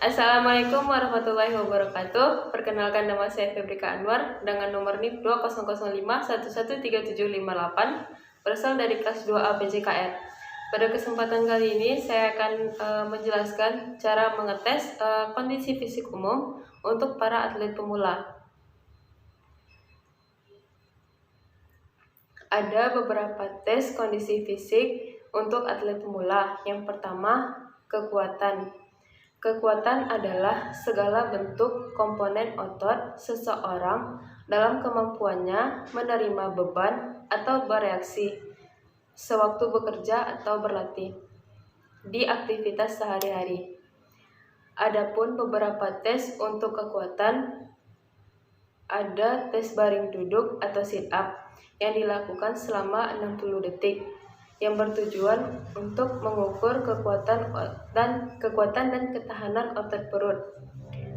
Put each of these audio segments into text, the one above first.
Assalamualaikum warahmatullahi wabarakatuh. Perkenalkan, nama saya Febrika Anwar dengan nomor NIP 2005113758, berasal dari kelas 2A PJKR. Pada kesempatan kali ini saya akan menjelaskan cara mengetes kondisi fisik umum untuk para atlet pemula. Ada beberapa tes kondisi fisik untuk atlet pemula. Yang pertama, kekuatan. Kekuatan adalah segala bentuk komponen otot seseorang dalam kemampuannya menerima beban atau bereaksi sewaktu bekerja atau berlatih di aktivitas sehari-hari. Adapun beberapa tes untuk kekuatan, ada tes baring duduk atau sit up yang dilakukan selama 60 detik yang bertujuan untuk mengukur kekuatan dan ketahanan otot perut.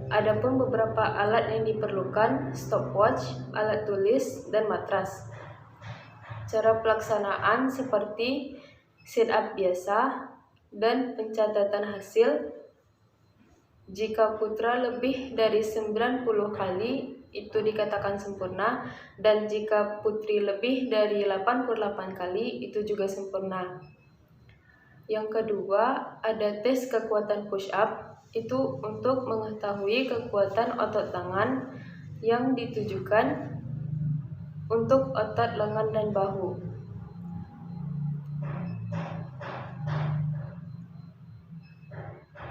Adapun beberapa alat yang diperlukan, stopwatch, alat tulis, dan matras. Cara pelaksanaan seperti sit up biasa dan pencatatan hasil. Jika putra lebih dari 90 kali itu dikatakan sempurna, dan jika putri lebih dari 88 kali itu juga sempurna. Yang kedua, ada tes kekuatan push up, itu untuk mengetahui kekuatan otot tangan yang ditujukan untuk otot lengan dan bahu.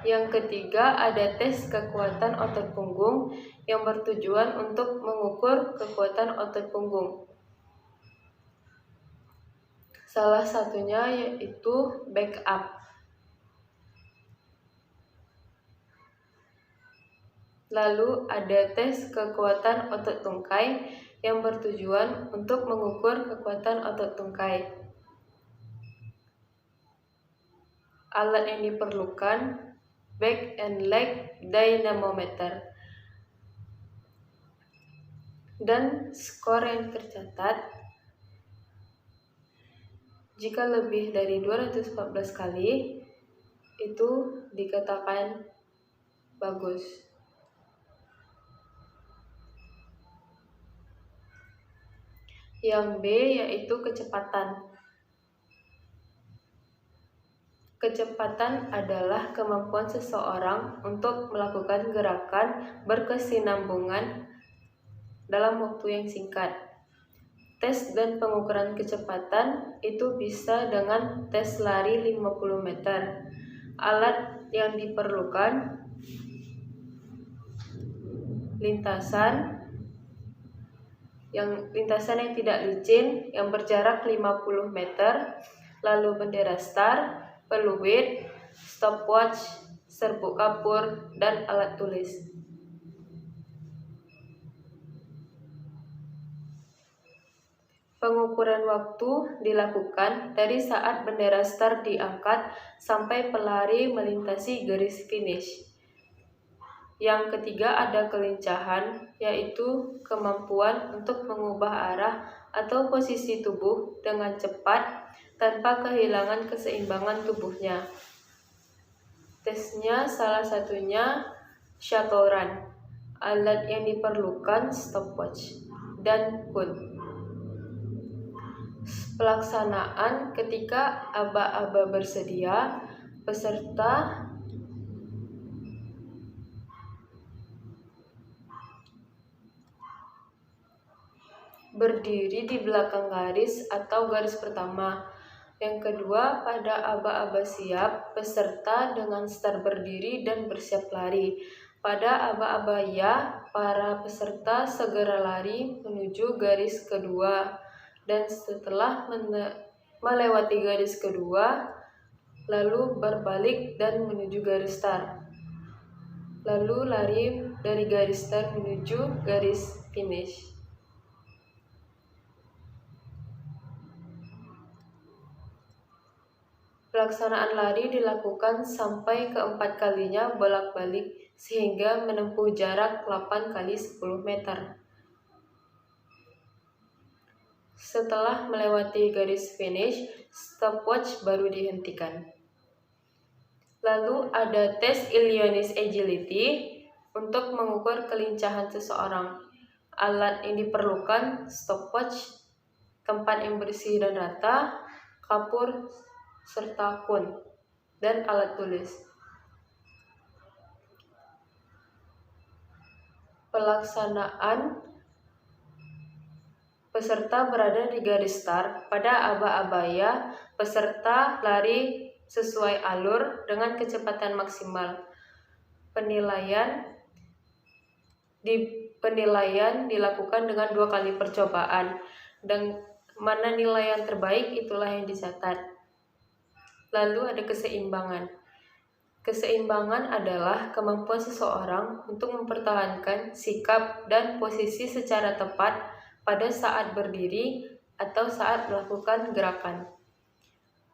Yang ketiga, ada tes kekuatan otot punggung yang bertujuan untuk mengukur kekuatan otot punggung. Salah satunya yaitu back up. Lalu ada tes kekuatan otot tungkai yang bertujuan untuk mengukur kekuatan otot tungkai. Alat yang diperlukan, back and leg dynamometer, dan skor yang tercatat. Jika lebih dari 214 kali itu dikatakan bagus. Yang B yaitu kecepatan. Kecepatan adalah kemampuan seseorang untuk melakukan gerakan berkesinambungan dalam waktu yang singkat. Tes dan pengukuran kecepatan itu bisa dengan tes lari 50 meter. Alat yang diperlukan, lintasan yang tidak licin yang berjarak 50 meter, lalu bendera start, peluit, stopwatch, serbuk kapur, dan alat tulis. Pengukuran waktu dilakukan dari saat bendera start diangkat sampai pelari melintasi garis finish. Yang ketiga, ada kelincahan, yaitu kemampuan untuk mengubah arah atau posisi tubuh dengan cepat tanpa kehilangan keseimbangan tubuhnya. Tesnya salah satunya shuttle run. Alat yang diperlukan, stopwatch dan kun. Pelaksanaan ketika aba-aba bersedia, peserta berdiri di belakang garis atau garis pertama. Yang kedua, pada aba-aba siap, peserta dengan start berdiri dan bersiap lari. Pada aba-aba ya, para peserta segera lari menuju garis kedua, dan setelah melewati garis kedua, lalu berbalik dan menuju garis start. Lalu lari dari garis start menuju garis finish. Pelaksanaan lari dilakukan sampai keempat kalinya bolak-balik sehingga menempuh jarak 8 kali 10 meter. Setelah melewati garis finish, stopwatch baru dihentikan. Lalu ada tes Illinois Agility untuk mengukur kelincahan seseorang. Alat yang diperlukan stopwatch, tempat yang bersih dan rata, kapur, serta kun, dan alat tulis. Pelaksanaan peserta berada di garis start. Pada aba-abaya, peserta lari sesuai alur dengan kecepatan maksimal. Penilaian dilakukan dengan 2 kali percobaan, dan mana nilai yang terbaik itulah yang dicatat. Lalu ada keseimbangan. Keseimbangan adalah kemampuan seseorang untuk mempertahankan sikap dan posisi secara tepat pada saat berdiri atau saat melakukan gerakan.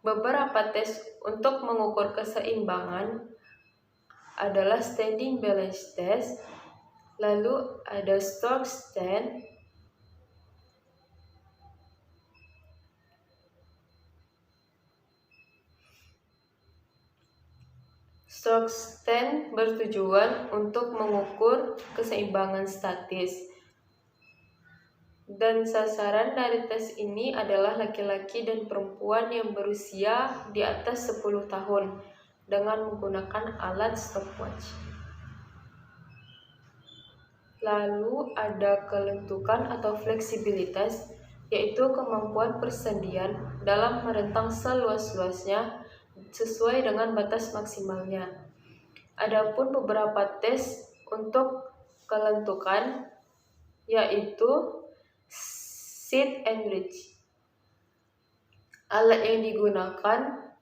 Beberapa tes untuk mengukur keseimbangan adalah standing balance test, lalu ada stroke stand, stroke stand bertujuan untuk mengukur keseimbangan statis. Dan sasaran dari tes ini adalah laki-laki dan perempuan yang berusia di atas 10 tahun dengan menggunakan alat stopwatch. Lalu ada kelentukan atau fleksibilitas, yaitu kemampuan persendian dalam merentang seluas-luasnya sesuai dengan batas maksimalnya. Adapun beberapa tes untuk kelentukan, yaitu sit and reach. Alat yang digunakan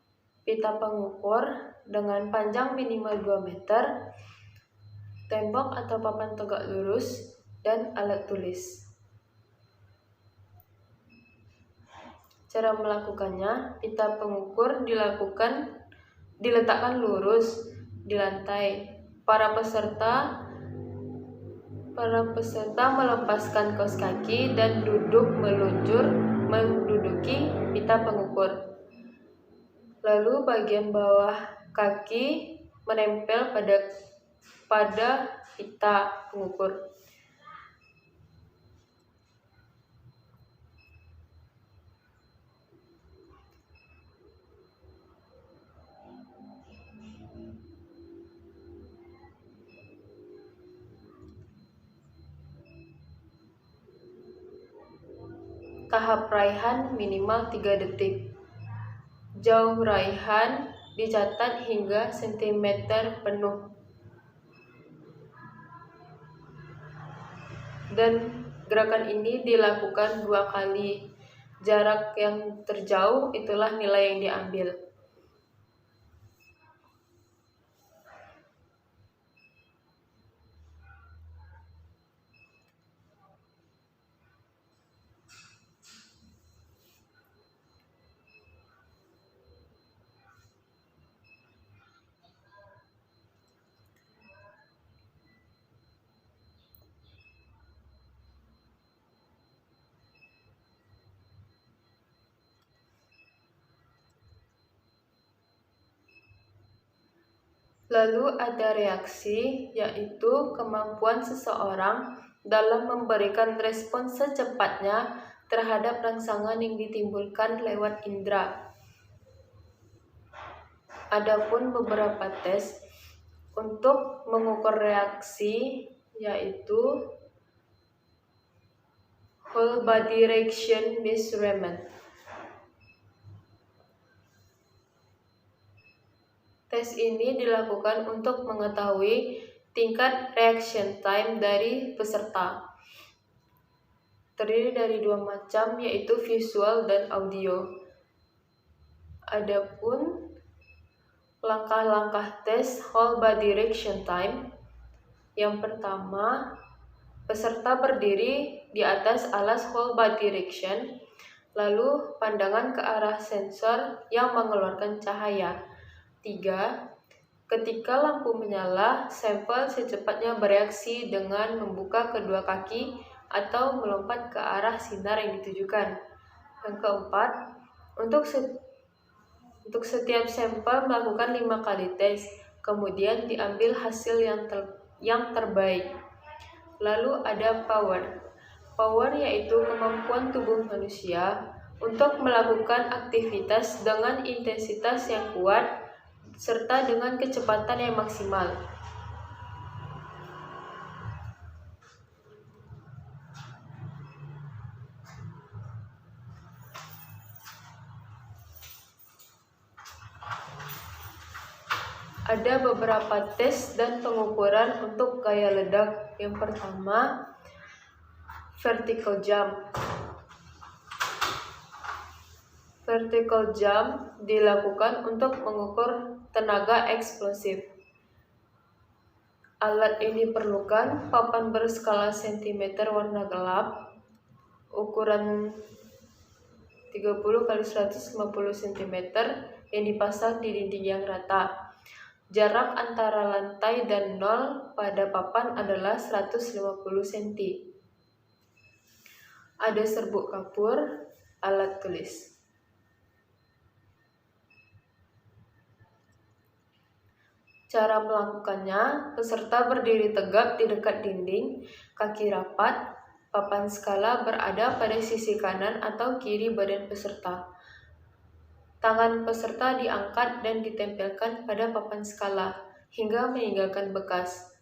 pita pengukur dengan panjang minimal 2 meter, tembok atau papan tegak lurus, dan alat tulis. Cara melakukannya, pita pengukur diletakkan lurus di lantai. Para peserta melepaskan kaos kaki dan duduk meluncur menduduki pita pengukur. Lalu bagian bawah kaki menempel pada pita pengukur. Tahap raihan minimal 3 detik. Jauh raihan dicatat hingga sentimeter penuh. Dan gerakan ini dilakukan 2 kali. Jarak yang terjauh itulah nilai yang diambil. Lalu ada reaksi, yaitu kemampuan seseorang dalam memberikan respon secepatnya terhadap rangsangan yang ditimbulkan lewat indera. Adapun beberapa tes untuk mengukur reaksi, yaitu whole body reaction measurement. Tes ini dilakukan untuk mengetahui tingkat reaction time dari peserta. Terdiri dari 2 macam, yaitu visual dan audio. Adapun langkah-langkah tes whole body reaction time. Yang pertama, peserta berdiri di atas alas whole body reaction, lalu pandangan ke arah sensor yang mengeluarkan cahaya. 3. Ketika lampu menyala, sampel secepatnya bereaksi dengan membuka kedua kaki atau melompat ke arah sinar yang ditujukan. Yang keempat, Untuk setiap sampel melakukan 5 kali tes, kemudian diambil hasil yang terbaik. Lalu ada power. Power yaitu kemampuan tubuh manusia untuk melakukan aktivitas dengan intensitas yang kuat serta dengan kecepatan yang maksimal. Ada beberapa tes dan pengukuran untuk gaya ledak. Yang pertama, vertical jump. Vertical jump dilakukan untuk mengukur tenaga eksplosif. Alat ini diperlukan papan berskala cm warna gelap, ukuran 30 x 150 cm yang dipasang di dinding yang rata. Jarak antara lantai dan nol pada papan adalah 150 cm. Ada serbuk kapur, alat tulis. Cara melakukannya, peserta berdiri tegap di dekat dinding, kaki rapat, papan skala berada pada sisi kanan atau kiri badan peserta. Tangan peserta diangkat dan ditempelkan pada papan skala hingga meninggalkan bekas.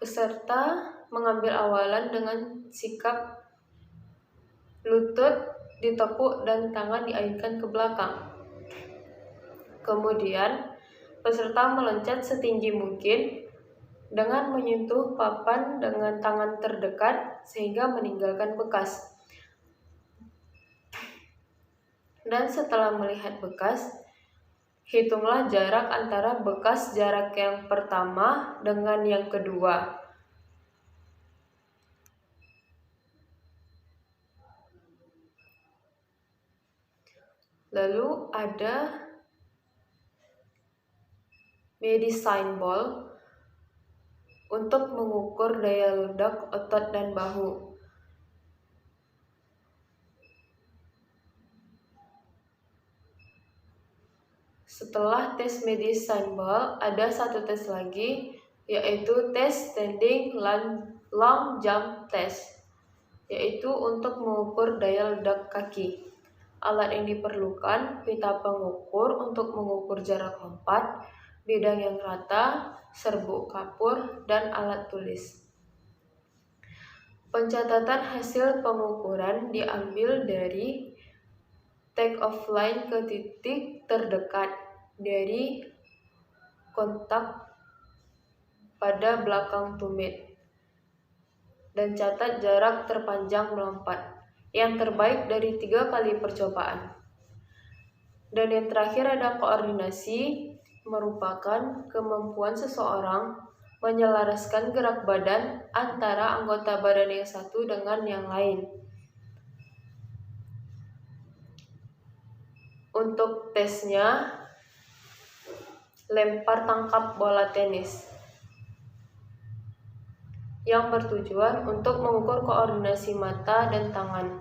Peserta mengambil awalan dengan sikap lutut ditekuk dan tangan diayunkan ke belakang. Kemudian, peserta meloncat setinggi mungkin dengan menyentuh papan dengan tangan terdekat sehingga meninggalkan bekas. Dan setelah melihat bekas, hitunglah jarak antara bekas jarak yang pertama dengan yang kedua. Lalu ada medicine ball untuk mengukur daya ledak otot dan bahu. Setelah tes medicine ball, ada satu tes lagi, yaitu tes standing long jump test, yaitu untuk mengukur daya ledak kaki. Alat yang diperlukan, pita pengukur untuk mengukur jarak lompat, bidang yang rata, serbuk kapur, dan alat tulis. Pencatatan hasil pengukuran diambil dari take off line ke titik terdekat dari kontak pada belakang tumit, dan catat jarak terpanjang melompat yang terbaik dari 3 kali percobaan. Dan yang terakhir ada koordinasi, merupakan kemampuan seseorang menyelaraskan gerak badan antara anggota badan yang satu dengan yang lain. Untuk tesnya, lempar tangkap bola tenis yang bertujuan untuk mengukur koordinasi mata dan tangan.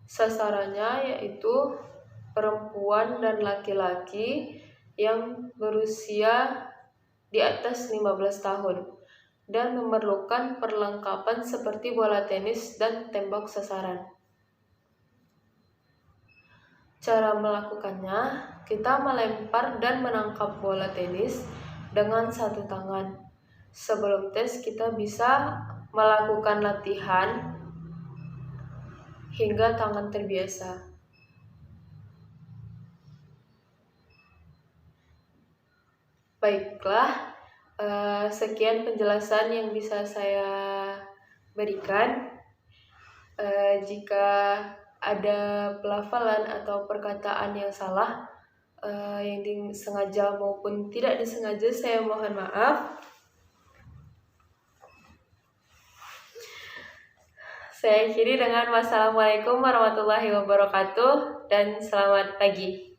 Sasarannya yaitu perempuan dan laki-laki yang berusia di atas 15 tahun dan memerlukan perlengkapan seperti bola tenis dan tembok sasaran. Cara melakukannya, kita melempar dan menangkap bola tenis dengan satu tangan. Sebelum tes, kita bisa melakukan latihan hingga tangan terbiasa. Baiklah, sekian penjelasan yang bisa saya berikan. Jika ada pelafalan atau perkataan yang salah, yang disengaja maupun tidak disengaja, saya mohon maaf. Saya akhiri dengan wassalamualaikum warahmatullahi wabarakatuh dan selamat pagi.